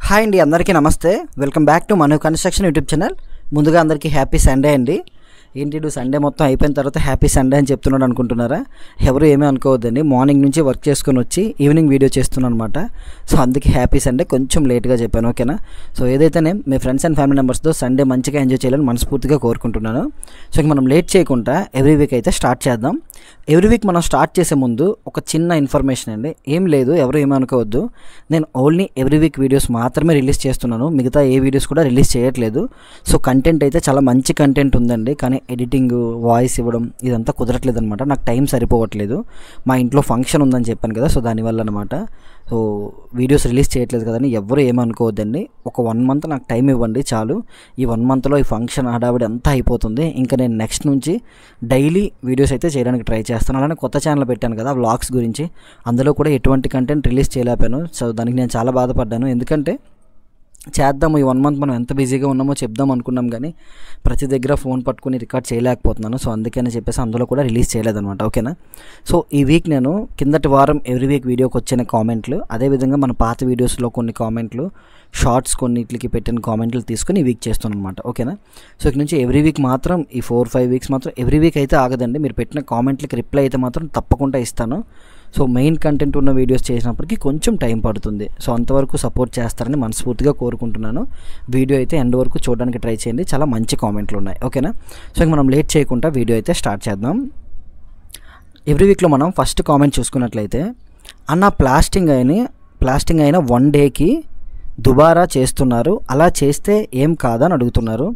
Hi అండి, అందరికీ నమస్తే. Welcome back to Manu construction YouTube channel. ముందుగా అందరికీ హ్యాపీ సండే అండి. ఏంటి సండే మొత్తం అయిపోయిన తర్వాత హ్యాపీ సండే అని చెప్తున్నాడు అనుకుంటున్నారా? ఎవరు ఏమీ అనుకోవద్దండి. మార్నింగ్ నుంచి వర్క్ చేసుకొని వచ్చి ఈవినింగ్ వీడియో చేస్తున్నాను అనమాట. సో అందుకే హ్యాపీ సండే కొంచెం లేట్గా చెప్పాను, ఓకేనా? సో ఏదైతేనే మీ ఫ్రెండ్స్ అండ్ ఫ్యామిలీ మెంబర్స్తో సండే మంచిగా ఎంజాయ్ చేయాలని మనస్ఫూర్తిగా కోరుకుంటున్నాను. సో ఇక మనం లేట్ చేయకుండా ఎవ్రీ వీక్ అయితే స్టార్ట్ చేద్దాం. ఎవ్రీ వీక్ మనం స్టార్ట్ చేసే ముందు ఒక చిన్న ఇన్ఫర్మేషన్ అండి. ఏం లేదు, ఎవరు ఏమీ అనుకోవద్దు. నేను ఓన్లీ ఎవ్రీ వీక్ వీడియోస్ మాత్రమే రిలీజ్ చేస్తున్నాను, మిగతా ఏ వీడియోస్ కూడా రిలీజ్ చేయట్లేదు. సో కంటెంట్ అయితే చాలా మంచి కంటెంట్ ఉందండి, కానీ ఎడిటింగ్, వాయిస్ ఇవ్వడం ఇదంతా కుదరట్లేదు అనమాట. నాకు టైం సరిపోవట్లేదు. మా ఇంట్లో ఫంక్షన్ ఉందని చెప్పాను కదా, సో దానివల్ల అనమాట. సో వీడియోస్ రిలీజ్ చేయట్లేదు కదని ఎవరు ఏమనుకోవద్దండి. ఒక 1 మంత్ నాకు టైం ఇవ్వండి చాలు. ఈ 1 మంత్లో ఈ ఫంక్షన్ హడావిడి అంతా అయిపోతుంది. ఇంకా నేను నెక్స్ట్ నుంచి డైలీ వీడియోస్ అయితే చేయడానికి ట్రై చేస్తాను. అలానే కొత్త ఛానల్ పెట్టాను కదా వ్లాగ్స్ గురించి, అందులో కూడా ఎటువంటి కంటెంట్ రిలీజ్ చేయలేకపోయాను. సో దానికి నేను చాలా బాధపడ్డాను. ఎందుకంటే చేద్దాము, ఈ 1 మంత్ మనం ఎంత బిజీగా ఉన్నామో చెప్దాం అనుకున్నాం, కానీ ప్రతి దగ్గర ఫోన్ పట్టుకుని రికార్డ్ చేయలేకపోతున్నాను. సో అందుకని చెప్పేసి అందులో కూడా రిలీజ్ చేయలేదన్నమాట, ఓకేనా? సో ఈ వీక్ నేను కిందటి వారం ఎవ్రీ వీక్ వీడియోకి వచ్చిన కామెంట్లు, అదేవిధంగా మన పాత వీడియోస్లో కొన్ని కామెంట్లు, షార్ట్స్ కొన్నిటికి పెట్టిన కామెంట్లు తీసుకుని ఈ వీక్ చేస్తున్నాను అనమాట, ఓకేనా? సో ఇక నుంచి ఎవ్రీ వీక్ మాత్రం ఈ 4-5 వీక్స్ మాత్రం ఎవ్రీ వీక్ అయితే ఆగదండి. మీరు పెట్టిన కామెంట్లకి రిప్లై అయితే మాత్రం తప్పకుండా ఇస్తాను. సో మెయిన్ కంటెంట్ ఉన్న వీడియోస్ చేసినప్పటికీ కొంచెం టైం పడుతుంది. సో అంతవరకు సపోర్ట్ చేస్తారని మనస్ఫూర్తిగా కోరుకుంటున్నాను. వీడియో అయితే ఎండ్ వరకు చూడడానికి ట్రై చేయండి, చాలా మంచి కామెంట్లు ఉన్నాయి, ఓకేనా? సో ఇక మనం లేట్ చేయకుండా వీడియో అయితే స్టార్ట్ చేద్దాం. ఎవ్రీ వీక్లో మనం ఫస్ట్ కామెంట్ చూసుకున్నట్లయితే, అన్న ప్లాస్టింగ్ అయిన 1 డేకి దుబారా చేస్తున్నారు, అలా చేస్తే ఏం కాదని అడుగుతున్నారు.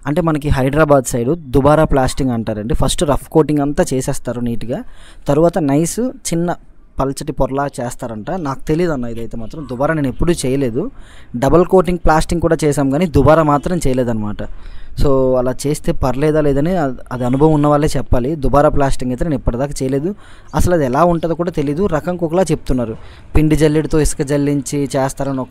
అంటే మనకి హైదరాబాద్ సైడు దుబారా ప్లాస్టింగ్ అంటారండి. ఫస్ట్ రఫ్ కోటింగ్ అంతా చేసేస్తారు నీట్గా, తర్వాత నైస్ చిన్న పల్చటి పొరలా చేస్తారంట. నాకు తెలియదు అన్న ఇదైతే మాత్రం. దుబారా నేను ఎప్పుడూ చేయలేదు. డబల్ కోటింగ్ ప్లాస్టింగ్ కూడా చేసాం, కానీ దుబారా మాత్రం చేయలేదన్నమాట. సో అలా చేస్తే పర్లేదా లేదని అది అనుభవం ఉన్న వాళ్ళే చెప్పాలి. దుబారా ప్లాస్టింగ్ అయితే నేను ఇప్పటిదాకా చేయలేదు. అసలు అది ఎలా ఉంటుందో కూడా తెలీదు. రకం ఒకలా చెప్తున్నారు. పిండి జల్లెడితో ఇసుక జల్లించి చేస్తారని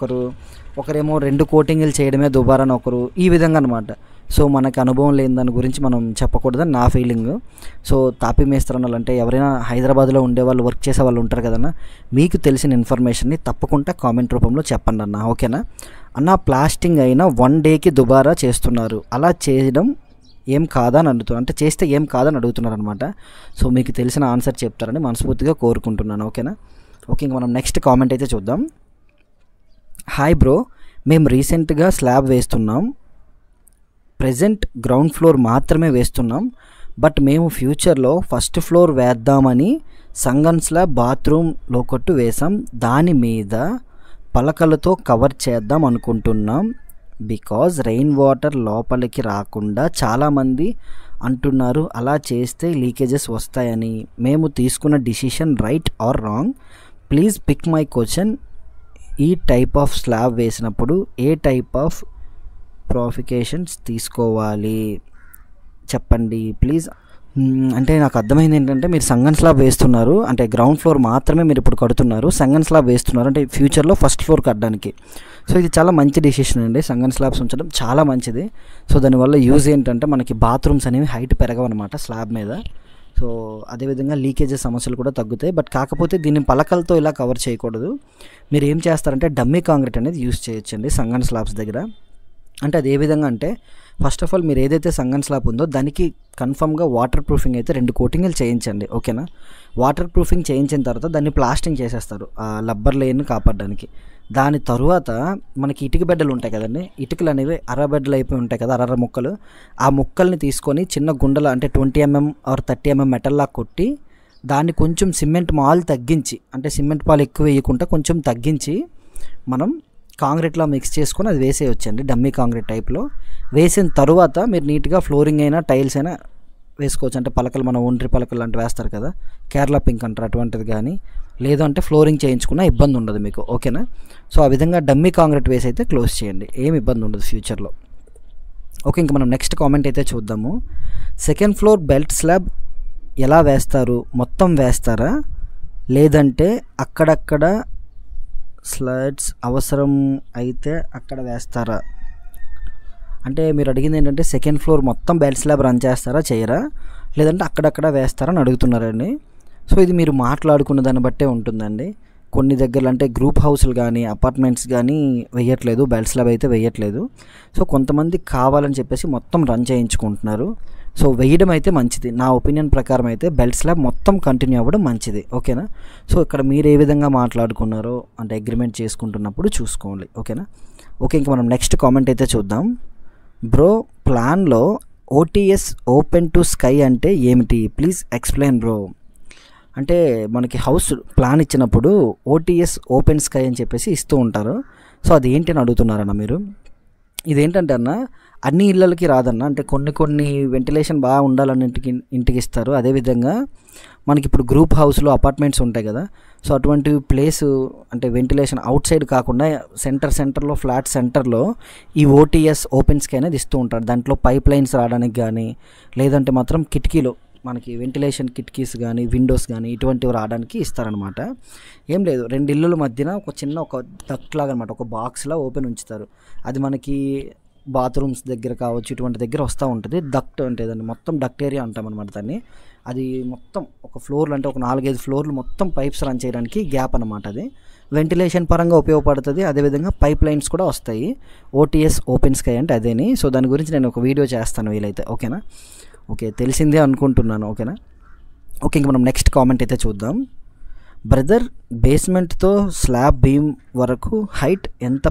ఒకరేమో 2 కోటింగ్లు చేయడమే దుబారా అని ఒకరు, ఈ విధంగా అనమాట. సో మనకు అనుభవం లేని దాని గురించి మనం చెప్పకూడదని నా ఫీలింగ్. సో తాపీ మేస్త్రన్నలు అంటే ఎవరైనా హైదరాబాద్లో ఉండేవాళ్ళు, వర్క్ చేసే వాళ్ళు ఉంటారు కదన్నా, మీకు తెలిసిన ఇన్ఫర్మేషన్ని తప్పకుండా కామెంట్ రూపంలో చెప్పండి అన్న, ఓకేనా? అన్న ప్లాస్టింగ్ అయినా 1 డేకి దుబారా చేస్తున్నారు, అలా చేయడం ఏం కాదని అడుగుతున్నారు, అంటే చేస్తే ఏం కాదని అడుగుతున్నారు అనమాట. సో మీకు తెలిసిన ఆన్సర్ చెప్తారని మనస్ఫూర్తిగా కోరుకుంటున్నాను, ఓకేనా? ఓకే, ఇంకా మనం నెక్స్ట్ కామెంట్ అయితే చూద్దాం. హాయ్ బ్రో, మేము రీసెంట్గా స్లాబ్ వేస్తున్నాం. ప్రెజెంట్ గ్రౌండ్ ఫ్లోర్ మాత్రమే వేస్తున్నాం. బట్ మేము ఫ్యూచర్లో ఫస్ట్ ఫ్లోర్ వేద్దామని సంగన్ స్లాబ్ బాత్రూమ్ లోకట్టు వేసాం. దాని మీద పలకలతో కవర్ చేద్దాం అనుకుంటున్నాం. బికాజ్ రెయిన్ వాటర్ లోపలికి రాకుండా చాలామంది అంటున్నారు, అలా చేస్తే లీకేజెస్ వస్తాయని. మేము తీసుకున్న decision right or wrong? Please pick my question. ఈ టైప్ ఆఫ్ స్లాబ్ వేసినప్పుడు ఏ టైప్ ఆఫ్ ప్రికాషన్స్ తీసుకోవాలి చెప్పండి ప్లీజ్. అంటే నాకు అర్థమైంది ఏంటంటే, మీరు సంగన్ స్లాబ్ వేస్తున్నారు అంటే గ్రౌండ్ ఫ్లోర్ మాత్రమే మీరు ఇప్పుడు కడుతున్నారు, సంగన్ స్లాబ్ వేస్తున్నారు అంటే ఫ్యూచర్లో ఫస్ట్ ఫ్లోర్ కట్టడానికి. సో ఇది చాలా మంచి డెసిషన్ అండి. సంగన్ స్లాబ్స్ ఉంచడం చాలా మంచిది. సో దానివల్ల యూజ్ ఏంటంటే మనకి బాత్రూమ్స్ అనేవి హైట్ పెరగవన్నమాట స్లాబ్ మీద. సో అదేవిధంగా లీకేజెస్ సమస్యలు కూడా తగ్గుతాయి. బట్ కాకపోతే దీన్ని పలకలతో ఇలా కవర్ చేయకూడదు. మీరు ఏం చేస్తారంటే డమ్మీ కాంక్రీట్ అనేది యూజ్ చేయొచ్చండి సంగన్ స్లాబ్స్ దగ్గర. అంటే అది ఏ విధంగా అంటే, ఫస్ట్ ఆఫ్ ఆల్ మీరు ఏదైతే సంగన్ స్లాబ్ ఉందో దానికి కన్ఫర్మ్గా వాటర్ ప్రూఫింగ్ అయితే 2 కోటింగ్లు చేయించండి, ఓకేనా? వాటర్ ప్రూఫింగ్ చేయించిన తర్వాత దాన్ని ప్లాస్టింగ్ చేసేస్తారు ఆ లబ్బర్ లేయర్ని కాపాడడానికి. దాని తరువాత మనకి ఇటుక బెడ్డలు ఉంటాయి కదండి, ఇటుకలు అనేవి అరబెడ్డలు అయిపోయి ఉంటాయి కదా, అర్ర ముక్కలు. ఆ ముక్కల్ని తీసుకొని చిన్న గుండెల అంటే 20 mm ఆర్ 30 mm మెటల్లా కొట్టి దాన్ని కొంచెం సిమెంట్ మాల్ తగ్గించి, అంటే సిమెంట్ పాలు ఎక్కువ వేయకుండా కొంచెం తగ్గించి మనం కాంక్రీట్లో మిక్స్ చేసుకొని అది వేసేయొచ్చండి డమ్మీ కాంక్రీట్ టైప్లో. వేసిన తర్వాత మీరు నీట్గా ఫ్లోరింగ్ అయినా టైల్స్ అయినా వేసుకోవచ్చు. అంటే పలకలు, మన ఒండ్రి పలకలు లాంటివి వేస్తారు కదా, కేరళ పింక్ అంటారు, అటువంటిది కానీ లేదు అంటే ఫ్లోరింగ్ చేయించుకున్న ఇబ్బంది ఉండదు మీకు, ఓకేనా? సో ఆ విధంగా డమ్మీ కాంక్రీట్ వేసి అయితే క్లోజ్ చేయండి, ఏం ఇబ్బంది ఉండదు ఫ్యూచర్లో. ఓకే, ఇంకా మనం నెక్స్ట్ కామెంట్ అయితే చూద్దాము. సెకండ్ ఫ్లోర్ బెల్ట్ స్లాబ్ ఎలా వేస్తారు? మొత్తం వేస్తారా లేదంటే అక్కడక్కడ స్లైడ్స్ అవసరం అయితే అక్కడ వేస్తారా? అంటే మీరు అడిగింది ఏంటంటే సెకండ్ ఫ్లోర్ మొత్తం బెల్ట్ స్లాబ్ రన్ చేస్తారా, చేయరా, లేదంటే అక్కడక్కడ వేస్తారా అని అడుగుతున్నారండి. సో ఇది మీరు మాట్లాడుకున్న దాన్ని బట్టే ఉంటుందండి. కొన్ని దగ్గరలు అంటే గ్రూప్ హౌస్లు కానీ అపార్ట్మెంట్స్ కానీ వేయట్లేదు, బెల్ట్ స్లాబ్ అయితే వేయట్లేదు. సో కొంతమంది కావాలని చెప్పేసి మొత్తం రన్ చేయించుకుంటున్నారు. సో వేయడం అయితే మంచిది, నా ఒపీనియన్ ప్రకారం అయితే బెల్ట్ స్లాబ్ మొత్తం కంటిన్యూ అవ్వడం మంచిది. ఓకేనా. సో ఇక్కడ మీరు ఏ విధంగా మాట్లాడుకున్నారో అంటే అగ్రిమెంట్ చేసుకుంటున్నప్పుడు చూసుకోండి. ఓకేనా. ఓకే, ఇంకా మనం నెక్స్ట్ కామెంట్ అయితే చూద్దాం. బ్రో, ప్లాన్లో ఓటీఎస్ ఓపెన్ టు స్కై అంటే ఏమిటి, ప్లీజ్ ఎక్స్ప్లెయిన్ బ్రో. అంటే మనకి హౌస్ ప్లాన్ ఇచ్చినప్పుడు ఓటీఎస్ ఓపెన్ స్కై అని చెప్పేసి ఇస్తూ ఉంటారు. సో అది ఏంటి అని అడుగుతున్నారన్న మీరు. ఇదేంటంటే అన్న, అన్ని ఇళ్ళకి రాదన్న, అంటే కొన్ని వెంటిలేషన్ బాగా ఉండాలని ఇంటికి ఇస్తారు. అదేవిధంగా మనకి ఇప్పుడు గ్రూప్ హౌస్లో అపార్ట్మెంట్స్ ఉంటాయి కదా, సో అటువంటి ప్లేసు అంటే వెంటిలేషన్ అవుట్ సైడ్ కాకుండా సెంటర్లో ఫ్లాట్ సెంటర్లో ఈ ఓటీఎస్ ఓపెన్ స్కై అనేది ఇస్తూ ఉంటారు. దాంట్లో పైప్ లైన్స్ రావడానికి కానీ, లేదంటే మాత్రం కిటికీలో మనకి వెంటిలేషన్ కిటికీస్ కానీ విండోస్ కానీ ఇటువంటివి రావడానికి ఇస్తారనమాట. ఏం లేదు, 2 ఇళ్ళల మధ్యన ఒక డక్ట్ లాగా అనమాట, ఒక బాక్స్లా ఓపెన్ ఉంచుతారు. అది మనకి బాత్రూమ్స్ దగ్గర కావచ్చు, ఇటువంటి దగ్గర వస్తూ ఉంటుంది. డక్ట్ అంటే దాన్ని మొత్తం డక్ట్ ఏరియా అంటాం అనమాట దాన్ని. అది మొత్తం ఒక ఫ్లోర్లు అంటే ఒక 4-5 ఫ్లోర్లు మొత్తం పైప్స్ రన్ చేయడానికి గ్యాప్ అనమాట. అది వెంటిలేషన్ పరంగా ఉపయోగపడుతుంది. అదేవిధంగా పైప్ లైన్స్ కూడా వస్తాయి. ఓటీఎస్ ఓపెన్ స్కై అంటే అదేని. సో దాని గురించి నేను ఒక వీడియో చేస్తాను వీలైతే. ఓకేనా. ఓకే, తెలిసిందే అనుకుంటున్నాను. ఓకేనా. ఓకే, ఇంక మనం నెక్స్ట్ కామెంట్ అయితే చూద్దాం. బ్రదర్, బేస్మెంట్తో స్లాబ్ బీమ్ వరకు హైట్ ఎంత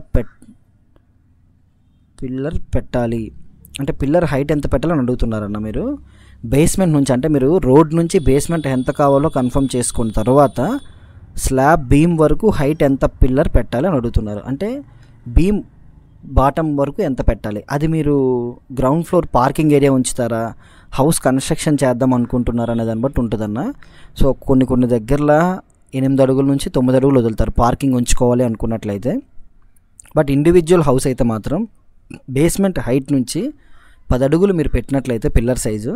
పిల్లర్ పెట్టాలి అంటే పిల్లర్ హైట్ ఎంత పెట్టాలని అడుగుతున్నారన్న మీరు. బేస్మెంట్ నుంచి అంటే మీరు రోడ్ నుంచి బేస్మెంట్ ఎంత కావాలో కన్ఫర్మ్ చేసుకున్న తర్వాత స్లాబ్ బీమ్ వరకు హైట్ ఎంత పిల్లర్ పెట్టాలి అని అడుగుతున్నారు. అంటే బీమ్ బాటమ్ వరకు ఎంత పెట్టాలి, అది మీరు గ్రౌండ్ ఫ్లోర్ పార్కింగ్ ఏరియా ఉంచుతారా, హౌస్ కన్స్ట్రక్షన్ చేద్దాం అనుకుంటున్నారా అనే దాన్ని బట్టి ఉంటుందన్న. సో కొన్ని దగ్గరలో 8 అడుగుల నుంచి 9 అడుగులు వదులుతారు పార్కింగ్ ఉంచుకోవాలి అనుకున్నట్లయితే. బట్ ఇండివిజువల్ హౌస్ అయితే మాత్రం బేస్మెంట్ హైట్ నుంచి 10 అడుగులు మీరు పెట్టినట్లయితే పిల్లర్ సైజు,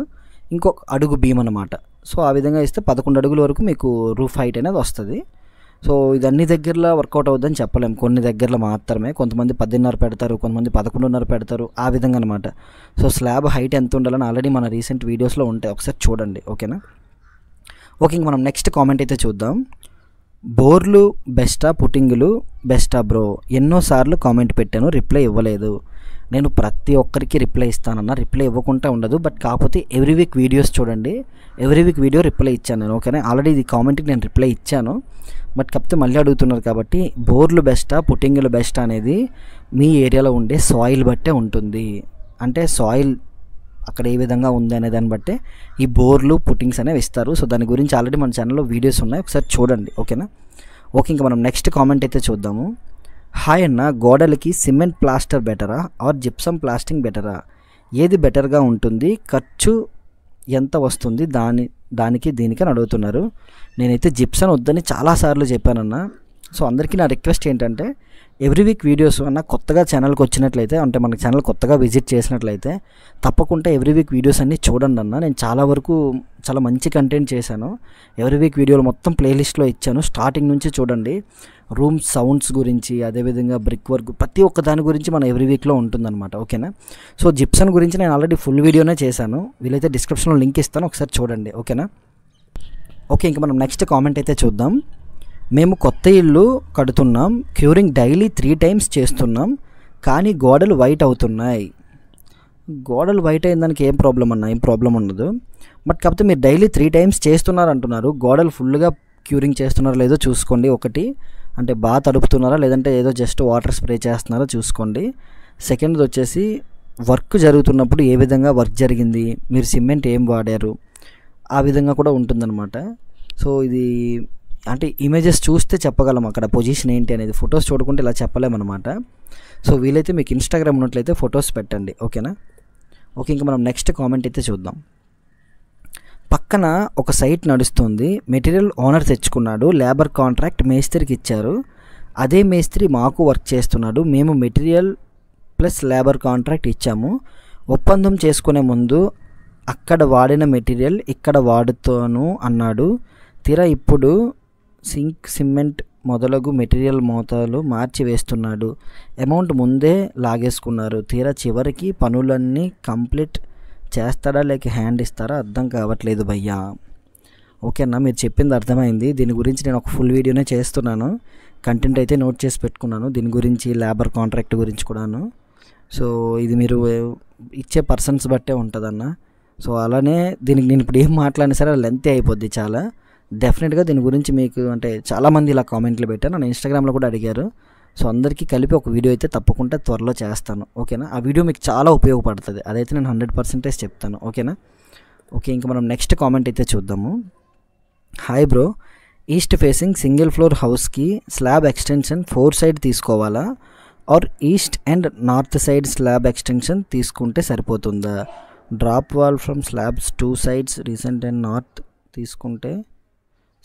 ఇంకొక అడుగు బీమ్ అన్నమాట. సో ఆ విధంగా ఇస్తే 11 అడుగుల వరకు మీకు రూఫ్ హైట్ అనేది వస్తుంది. సో ఇది అన్ని దగ్గరలో వర్కౌట్ అవుద్దని చెప్పలేము, కొన్ని దగ్గరలో మాత్రమే. కొంతమంది 10.5 పెడతారు, కొంతమంది 11.5 పెడతారు, ఆ విధంగా అనమాట. సో స్లాబ్ హైట్ ఎంత ఉండాలని ఆల్రెడీ మన రీసెంట్ వీడియోస్లో ఉంటాయి, ఒకసారి చూడండి. ఓకేనా. ఓకే, ఇంక మనం నెక్స్ట్ కామెంట్ అయితే చూద్దాం. బోర్లు బెస్టా పుట్టింగులు బెస్టా బ్రో, ఎన్నోసార్లు కామెంట్ పెట్టాను, రిప్లై ఇవ్వలేదు. నేను ప్రతి ఒక్కరికి రిప్లై ఇస్తానన్నా, రిప్లై ఇవ్వకుండా ఉండదు. బట్ కాకపోతే ఎవ్రీ వీక్ వీడియోస్ చూడండి, ఎవ్రీ వీక్ వీడియో రిప్లై ఇచ్చాను నేను. ఓకేనా. ఆల్రెడీ ఇది కామెంట్కి నేను రిప్లై ఇచ్చాను, బట్ కాకపోతే మళ్ళీ అడుగుతున్నారు కాబట్టి బోర్లు బెస్టా పుట్టింగులు బెస్టా అనేది మీ ఏరియాలో ఉండే సాయిల్ బట్టే ఉంటుంది. అంటే సాయిల్ అక్కడ ఏ విధంగా ఉంది అనే దాన్ని బట్టే ఈ బోర్లు పుట్టింగ్స్ అనేవి ఇస్తారు. సో దాని గురించి ఆల్రెడీ మన ఛానల్లో వీడియోస్ ఉన్నాయి, ఒకసారి చూడండి. ఓకేనా. ఓకే, ఇంకా మనం నెక్స్ట్ కామెంట్ అయితే చూద్దాము. హాయ్ అన్న, గోడలకి సిమెంట్ ప్లాస్టర్ బెటరా ఆర్ జిప్సమ్ ప్లాస్టింగ్ బెటరా, ఏది బెటర్గా ఉంటుంది, ఖర్చు ఎంత వస్తుంది దానికి దీనికి అని అడుగుతున్నారు. నేనైతే జిప్సన్ వద్దని చాలాసార్లు చెప్పానన్నా. సో అందరికీ నా రిక్వెస్ట్ ఏంటంటే ఎవ్రీ వీక్ వీడియోస్ అన్న కొత్తగా ఛానల్కి వచ్చినట్లయితే, అంటే మన ఛానల్ కొత్తగా విజిట్ చేసినట్లయితే తప్పకుండా ఎవ్రీ వీక్ వీడియోస్ అన్నీ చూడండి అన్న. నేను చాలా వరకు చాలా మంచి కంటెంట్ చేశాను. ఎవ్రీ వీక్ వీడియోలు మొత్తం ప్లేలిస్ట్లో ఇచ్చాను, స్టార్టింగ్ నుంచి చూడండి. రూమ్ సౌండ్స్ గురించి, అదేవిధంగా బ్రిక్ వర్క్, ప్రతి ఒక్క దాని గురించి మన ఎవ్రీ వీక్లో ఉంటుందన్నమాట. ఓకేనా. సో జిప్సన్ గురించి నేను ఆల్రెడీ ఫుల్ వీడియోనే చేశాను, వీలైతే డిస్క్రిప్షన్లో లింక్ ఇస్తాను, ఒకసారి చూడండి. ఓకేనా. ఓకే, ఇంకా మనం నెక్స్ట్ కామెంట్ అయితే చూద్దాం. మేము కొత్త ఇల్లు కడుతున్నాం, క్యూరింగ్ డైలీ 3 times చేస్తున్నాం, కానీ గోడలు వైట్ అవుతున్నాయి. గోడలు వైట్ అయిన దానికి ఏం ప్రాబ్లం అన్నా, ఏం ప్రాబ్లం ఉండదు. బట్ కాకపోతే మీరు డైలీ 3 times చేస్తున్నారు అంటున్నారు, గోడలు ఫుల్గా క్యూరింగ్ చేస్తున్నారో లేదో చూసుకోండి. ఒకటి అంటే బాగా తడుపుతున్నారా, లేదంటే ఏదో జస్ట్ వాటర్ స్ప్రే చేస్తున్నారో చూసుకోండి. సెకండ్ది వచ్చేసి వర్క్ జరుగుతున్నప్పుడు ఏ విధంగా వర్క్ జరిగింది, మీరు సిమెంట్ ఏం వాడారు, ఆ విధంగా కూడా ఉంటుందన్నమాట. సో ఇది అంటే ఇమేజెస్ చూస్తే చెప్పగలం అక్కడ పొజిషన్ ఏంటి అనేది, ఫొటోస్ చూడకుంటే ఇలా చెప్పలేమన్నమాట. సో వీలైతే మీకు ఇన్స్టాగ్రామ్ ఉన్నట్లయితే ఫొటోస్ పెట్టండి. ఓకేనా. ఓకే, ఇంకా మనం నెక్స్ట్ కామెంట్ అయితే చూద్దాం. పక్కన ఒక సైట్ నడుస్తుంది, మెటీరియల్ ఓనర్ తెచ్చుకున్నాడు, లేబర్ కాంట్రాక్ట్ మేస్త్రికి ఇచ్చారు, అదే మేస్త్రి మాకు వర్క్ చేస్తున్నాడు, మేము మెటీరియల్ ప్లస్ లేబర్ కాంట్రాక్ట్ ఇచ్చాము, ఒప్పందం చేసుకునే ముందు అక్కడ వాడిన మెటీరియల్ ఇక్కడ వాడుతాను అన్నాడు, తీరా ఇప్పుడు సింక్ సిమెంట్ మొదలగు మెటీరియల్ మోతాలు మార్చి వేస్తున్నాడు, అమౌంట్ ముందే లాగేసుకున్నారు, తీరా చివరికి పనులన్నీ కంప్లీట్ చేస్తాడా లేక హ్యాండ్ ఇస్తారా అర్థం కావట్లేదు భయ్యా. ఓకేనా, మీరు చెప్పింది అర్థమైంది. దీని గురించి నేను ఒక ఫుల్ వీడియోనే చేస్తున్నాను, కంటెంట్ అయితే నోట్ చేసి పెట్టుకున్నాను దీని గురించి, లేబర్ కాంట్రాక్ట్ గురించి కూడాను. సో ఇది మీరు ఇచ్చే పర్సన్స్ బట్టే ఉంటుందన్న. సో అలానే దీనికి నేను ఇప్పుడు ఏం మాట్లాడినా సరే లెంత్ అయిపోద్ది చాలా. డెఫినెట్గా దీని గురించి మీకు అంటే చాలామంది ఇలా కామెంట్లు పెట్టారు, నన్ను ఇన్స్టాగ్రామ్లో కూడా అడిగారు. సో అందరికీ కలిపి ఒక వీడియో అయితే తప్పకుండా త్వరలో చేస్తాను, ఓకేనా. ఆ వీడియో మీకు చాలా ఉపయోగపడుతుంది, అదైతే నేను 100% చెప్తాను, ఓకేనా. ఓకే, ఇంకా మనం నెక్స్ట్ కామెంట్ అయితే చూద్దాము. Hi bro, east facing single floor హౌస్కి స్లాబ్ ఎక్స్టెన్షన్ 4 సైడ్ తీసుకోవాలా or east and north side slab extension తీసుకుంటే సరిపోతుందా? Drop wall from slabs 2 sides recent and north తీసుకుంటే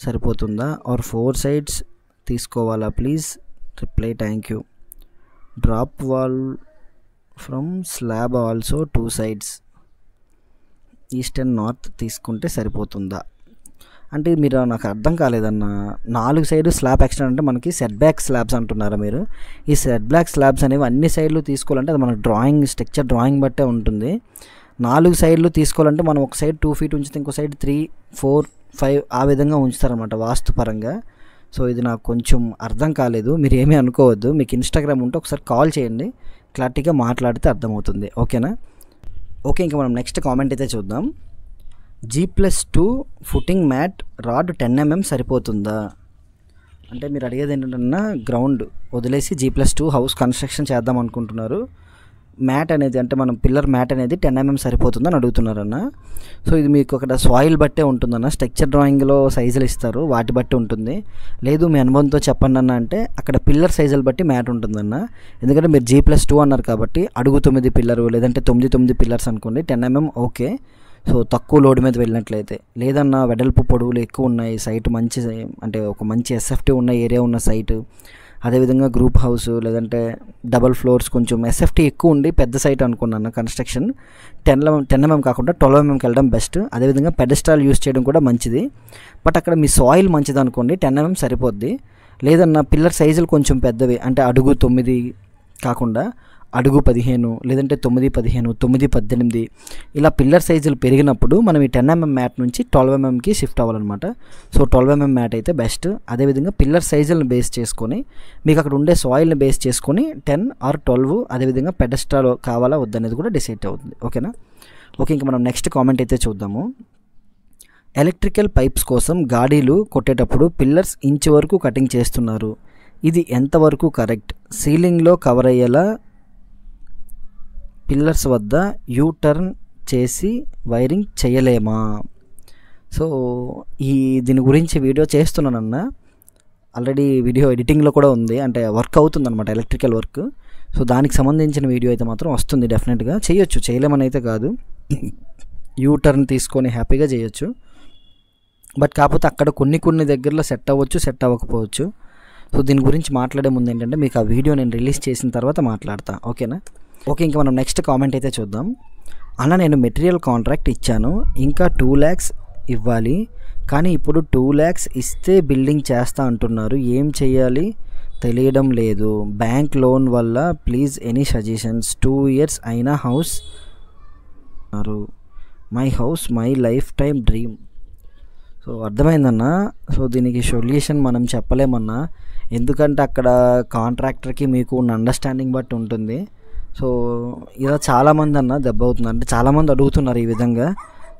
సరిపోతుందా ఆర్ 4 సైడ్స్ తీసుకోవాలా? Please reply, thank you. Drop wall from slab also 2 sides east and north తీసుకుంటే సరిపోతుందా అంటే మీరు నాకు అర్థం కాలేదన్న. 4 సైడ్ స్లాబ్ ఎక్స్టెండ్ అంటే మనకి సెట్ బ్యాక్ స్లాబ్స్ అంటున్నారా మీరు? ఈ సెట్ బ్యాక్ స్లాబ్స్ అనేవి అన్ని సైడ్లు తీసుకోవాలంటే అది మన డ్రాయింగ్ స్ట్రక్చర్ డ్రాయింగ్ బట్టే ఉంటుంది. 4 సైడ్లు తీసుకోవాలంటే మనం ఒక సైడ్ 2 feet ఉంచితే ఇంకో సైడ్ 3, 4, 5 ఆ విధంగా ఉంచుతారనమాట వాస్తుపరంగా. సో ఇది నాకు కొంచెం అర్థం కాలేదు, మీరు ఏమీ అనుకోవద్దు. మీకు ఇన్స్టాగ్రామ్ ఉంటే ఒకసారి కాల్ చేయండి, క్లారిటీగా మాట్లాడితే అర్థమవుతుంది, ఓకేనా. ఓకే, ఇంకా మనం నెక్స్ట్ కామెంట్ అయితే చూద్దాం. G+2 footing mat rod 10 mm సరిపోతుందా అంటే మీరు అడిగేది ఏంటంటే గ్రౌండ్ వదిలేసి G+2 హౌస్ కన్స్ట్రక్షన్ చేద్దాం అనుకుంటున్నారు. మ్యాట్ అనేది అంటే మనం పిల్లర్ మ్యాట్ అనేది 10 mm సరిపోతుందని అడుగుతున్నారన్న. సో ఇది మీకు అక్కడ సాయిల్ బట్టే ఉంటుందన్న, స్ట్రక్చర్ డ్రాయింగ్లో సైజులు ఇస్తారు వాటి బట్టి ఉంటుంది. లేదు మీ అనుభవంతో చెప్పండి అన్న అంటే అక్కడ పిల్లర్ సైజులు బట్టి మ్యాట్ ఉంటుందన్న. ఎందుకంటే మీరు G+2 అన్నారు కాబట్టి అడుగు 9 పిల్లరు లేదంటే 9 పిల్లర్స్ అనుకోండి 10 mm ఓకే. సో తక్కువ లోడ్ మీద వెళ్ళినట్లయితే, లేదన్నా వెడల్పు పొడవులు ఎక్కువ ఉన్నాయి సైట్, మంచి అంటే ఒక మంచి SFT ఉన్న ఏరియా ఉన్న సైటు, అదేవిధంగా గ్రూప్ హౌస్ లేదంటే డబల్ ఫ్లోర్స్ కొంచెం SFT ఎక్కువ ఉండి పెద్ద సైట్ అనుకున్నాను కన్స్ట్రక్షన్ 10 mm కాకుండా 12 mmకి వెళ్ళడం బెస్ట్. అదేవిధంగా పెడెస్టాల్ యూస్ చేయడం కూడా మంచిది. బట్ అక్కడ మీ సాయిల్ మంచిది అనుకోండి 10 mm సరిపోద్ది. లేదన్నా పిల్లర్ సైజులు కొంచెం పెద్దవి అంటే అడుగు 9 కాకుండా అడుగు 15 లేదంటే 9-15, 9-18 ఇలా పిల్లర్ సైజులు పెరిగినప్పుడు మనం ఈ 10 mm మ్యాట్ నుంచి 12 mmకి షిఫ్ట్ అవ్వాలన్నమాట. సో 12 mm మ్యాట్ అయితే బెస్ట్. అదేవిధంగా పిల్లర్ సైజులను బేస్ చేసుకొని మీకు అక్కడ ఉండే సాయిల్ని బేస్ చేసుకొని 10 or 12 అదేవిధంగా పెడెస్టాల్ కావాలా వద్దనేది కూడా డిసైడ్ అవుతుంది, ఓకేనా. ఓకే, ఇంకా మనం నెక్స్ట్ కామెంట్ అయితే చూద్దాము. ఎలక్ట్రికల్ పైప్స్ కోసం గాడీలు కొట్టేటప్పుడు పిల్లర్స్ ఇంచ్ వరకు కటింగ్ చేస్తున్నారు, ఇది ఎంతవరకు కరెక్ట్? సీలింగ్లో కవర్ అయ్యేలా పిల్లర్స్ వద్ద యూ టర్న్ చేసి వైరింగ్ చేయలేమా? సో దీని గురించి వీడియో చేస్తున్నానన్న, ఆల్రెడీ వీడియో ఎడిటింగ్లో కూడా ఉంది, అంటే వర్క్ అవుతుందన్నమాట ఎలక్ట్రికల్ వర్క్. సో దానికి సంబంధించిన వీడియో అయితే మాత్రం వస్తుంది, డెఫినెట్గా చేయొచ్చు, చేయలేమని అయితే కాదు, యూ టర్న్ తీసుకొని హ్యాపీగా చేయొచ్చు. బట్ కాకపోతే అక్కడ కొన్ని దగ్గరలో సెట్ అవ్వచ్చు, సెట్ అవ్వకపోవచ్చు. సో దీని గురించి మాట్లాడే ముందు ఏంటంటే మీకు ఆ వీడియో నేను రిలీజ్ చేసిన తర్వాత మాట్లాడతా, ఓకేనా. ఓకే, ఇంకా మనం నెక్స్ట్ కామెంట్ అయితే చూద్దాం. అన్న నేను మెటీరియల్ కాంట్రాక్ట్ ఇచ్చాను, ఇంకా 2 lakhs ఇవ్వాలి, కానీ ఇప్పుడు 2 lakhs ఇస్తే బిల్డింగ్ చేస్తా అంటున్నారు, ఏం చేయాలి తెలియడం లేదు. బ్యాంక్ లోన్ వల్ల ప్లీజ్ ఎనీ సజెషన్స్. 2 years అయినా house my house my life time dream. So అర్థమైందన్న. సో దీనికి సొల్యూషన్ మనం చెప్పలేమన్నా, ఎందుకంటే అక్కడ కాంట్రాక్టర్కి మీకు ఉన్న అండర్స్టాండింగ్ బట్టి ఉంటుంది. సో ఇలా చాలామంది అన్న దెబ్బ అవుతుంది, అంటే చాలామంది అడుగుతున్నారు ఈ విధంగా.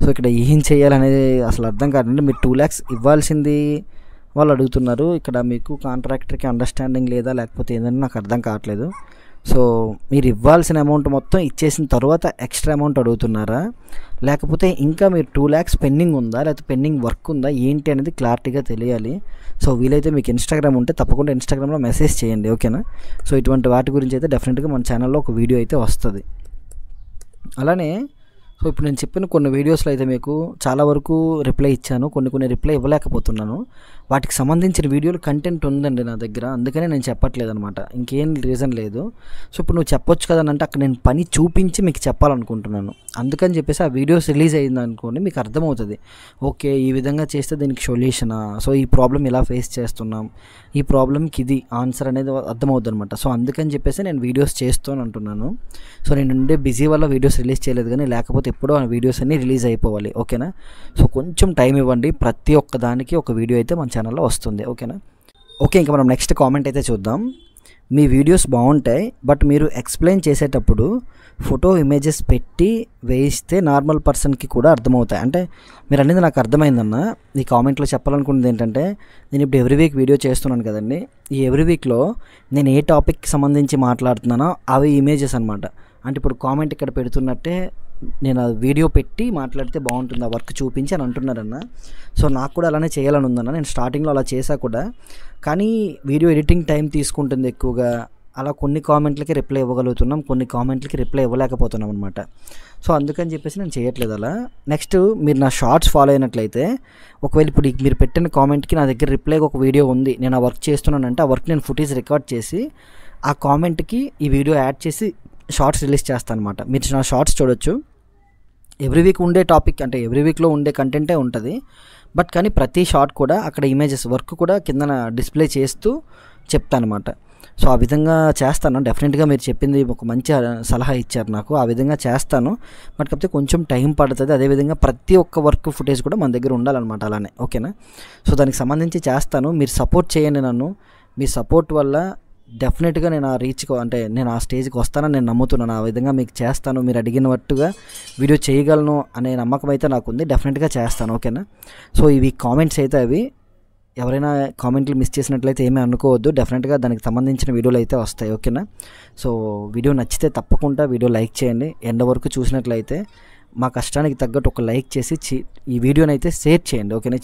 సో ఇక్కడ ఏం చేయాలనేది అసలు అర్థం కాదంటే మీరు 2 lakhs ఇవ్వాల్సింది వాళ్ళు అడుగుతున్నారు, ఇక్కడ మీకు కాంట్రాక్టర్కి అండర్స్టాండింగ్ లేదా లేకపోతే ఏంటంటే నాకు అర్థం కావట్లేదు. సో మీరు ఇవ్వాల్సిన అమౌంట్ మొత్తం ఇచ్చేసిన తర్వాత ఎక్స్ట్రా అమౌంట్ అడుగుతున్నారా, లేకపోతే ఇంకా మీరు 2 lakhs పెండింగ్ ఉందా, లేకపోతే పెండింగ్ వర్క్ ఉందా ఏంటి అనేది క్లారిటీగా తెలియాలి. సో వీలైతే మీకు ఇన్స్టాగ్రామ్ ఉంటే తప్పకుండా ఇన్స్టాగ్రామ్లో మెసేజ్ చేయండి, ఓకేనా. సో ఇటువంటి వాటి గురించి అయితే డెఫినెట్గా మన ఛానల్లో ఒక వీడియో అయితే వస్తుంది. అలానే సో ఇప్పుడు నేను చెప్పిన కొన్ని వీడియోస్లో అయితే మీకు చాలా వరకు రిప్లై ఇచ్చాను, కొన్ని రిప్లై ఇవ్వలేకపోతున్నాను. వాటికి సంబంధించిన వీడియోలు కంటెంట్ ఉందండి నా దగ్గర, అందుకనే నేను చెప్పట్లేదు అనమాట, ఇంకేం రీజన్ లేదు. సో ఇప్పుడు నువ్వు చెప్పొచ్చు కదా అంటే అక్కడ నేను పని చూపించి మీకు చెప్పాలనుకుంటున్నాను, అందుకని చెప్పేసి ఆ వీడియోస్ రిలీజ్ అయ్యింది అనుకోండి మీకు అర్థమవుతుంది, ఓకే ఈ విధంగా చేస్తే దీనికి సొల్యూషనా, సో ఈ ప్రాబ్లం ఇలా ఫేస్ చేస్తున్నాం, ఈ ప్రాబ్లంకి ఇది ఆన్సర్ అనేది అర్థమవుతుంది అనమాట. సో అందుకని చెప్పేసి నేను వీడియోస్ చేస్తూ అంటున్నాను. సో నేను బిజీ వల్ల వీడియోస్ రిలీజ్ చేయలేదు, కానీ లేకపోతే లేకపోతే ఎప్పుడో ఆ వీడియోస్ అన్నీ రిలీజ్ అయిపోవాలి, ఓకేనా. సో కొంచెం టైం ఇవ్వండి, ప్రతి ఒక్క దానికి ఒక వీడియో అయితే మన ఛానల్లో వస్తుంది, ఓకేనా. ఓకే, ఇంకా మనం నెక్స్ట్ కామెంట్ అయితే చూద్దాం. మీ వీడియోస్ బాగుంటాయి, బట్ మీరు ఎక్స్ప్లెయిన్ చేసేటప్పుడు ఫోటో ఇమేజెస్ పెట్టి వేయిస్తే నార్మల్ పర్సన్కి కూడా అర్థమవుతాయి. అంటే మీరు అనేది నాకు అర్థమైందన్న. ఈ కామెంట్లో చెప్పాలనుకున్నది ఏంటంటే, నేను ఇప్పుడు ఎవ్రీ వీక్ వీడియో చేస్తున్నాను కదండి. ఈ ఎవ్రీ వీక్లో నేను ఏ టాపిక్కి సంబంధించి మాట్లాడుతున్నానో అవి ఇమేజెస్ అనమాట. అంటే ఇప్పుడు కామెంట్ ఇక్కడ పెడుతున్నట్టే నేను ఆ వీడియో పెట్టి మాట్లాడితే బాగుంటుంది, ఆ వర్క్ చూపించి అని అంటున్నారన్న. సో నాకు కూడా అలానే చేయాలని ఉందన్న. నేను స్టార్టింగ్లో అలా చేశా కూడా, కానీ వీడియో ఎడిటింగ్ టైం తీసుకుంటుంది ఎక్కువగా. అలా కొన్ని కామెంట్లకి రిప్లై ఇవ్వగలుగుతున్నాం, కొన్ని కామెంట్లకి రిప్లై ఇవ్వలేకపోతున్నాం అనమాట. సో అందుకని చెప్పేసి నేను చేయట్లేదు అలా. నెక్స్ట్ మీరు నా షార్ట్స్ ఫాలో అయినట్లయితే, ఒకవేళ ఇప్పుడు మీరు పెట్టిన కామెంట్కి నా దగ్గర రిప్లైకి ఒక వీడియో ఉంది, నేను ఆ వర్క్ చేస్తున్నానంటే ఆ వర్క్ నేను ఫుటేజ్ రికార్డ్ చేసి ఆ కామెంట్కి ఈ వీడియో యాడ్ చేసి షార్ట్స్ రిలీజ్ చేస్తాను అనమాట. మీరు నా షార్ట్స్ చూడొచ్చు. ఎవ్రీ వీక్ ఉండే టాపిక్ అంటే ఎవ్రీ వీక్లో ఉండే కంటెంటే ఉంటుంది, బట్ కానీ ప్రతి షార్ట్ కూడా అక్కడ ఇమేజెస్ వర్క్ కూడా కిందన డిస్ప్లే చేస్తూ చెప్తాను అనమాట. సో ఆ విధంగా చేస్తాను. డెఫినెట్గా మీరు చెప్పింది ఒక మంచి సలహా ఇచ్చారు నాకు, ఆ విధంగా చేస్తాను. బట్ కాకపోతే కొంచెం టైం పడుతుంది. అదేవిధంగా ప్రతి ఒక్క వర్క్ ఫుటేజ్ కూడా మన దగ్గర ఉండాలన్నమాట, అలానే, ఓకేనా. సో దానికి సంబంధించి చేస్తాను. మీరు సపోర్ట్ చేయండి నన్ను. మీ సపోర్ట్ వల్ల డెఫినెట్గా నేను ఆ రీచ్కి అంటే నేను ఆ స్టేజ్కి వస్తానని నేను నమ్ముతున్నాను. ఆ విధంగా మీకు చేస్తాను, మీరు అడిగినట్టుగా వీడియో చేయగలను అనే నమ్మకం అయితే నాకు ఉంది. డెఫినెట్గా చేస్తాను, ఓకేనా. సో ఇవి కామెంట్స్ అయితే అవి. ఎవరైనా కామెంట్లు మిస్ చేసినట్లయితే ఏమీ అనుకోవద్దు. డెఫినెట్గా దానికి సంబంధించిన వీడియోలు అయితే వస్తాయి, ఓకేనా. సో వీడియో నచ్చితే తప్పకుండా వీడియో లైక్ చేయండి. ఎండ్ వరకు చూసినట్లయితే మా కష్టానికి తగ్గట్టు ఒక లైక్ చేసి ఈ వీడియోని అయితే షేర్ చేయండి, ఓకేనా. ఈ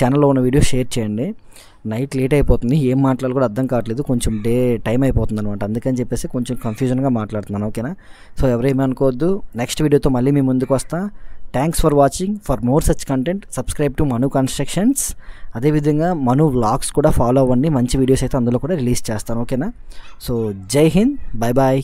ఛానల్లో ఉన్న వీడియో షేర్ చేయండి. నైట్ లేట్ అయిపోతుంది, ఏం మాట్లాడాలో కూడా అర్థం కావట్లేదు, కొంచెం టైం అయిపోతుంది అనమాట. అందుకని చెప్పేసి కొంచెం కన్ఫ్యూజన్గా మాట్లాడుతున్నాను, ఓకేనా. సో ఎవరేమీ అనుకోవద్దు. నెక్స్ట్ వీడియోతో మళ్ళీ మీ ముందుకు వస్తా. Thanks for watching. For more such content subscribe to Manu constructions. అదేవిధంగా మను వ్లాగ్స్ కూడా ఫాలో అవ్వండి, మంచి వీడియోస్ అయితే అందులో కూడా రిలీజ్ చేస్తాను, ఓకేనా. సో జై హింద్, బాయ్ బాయ్.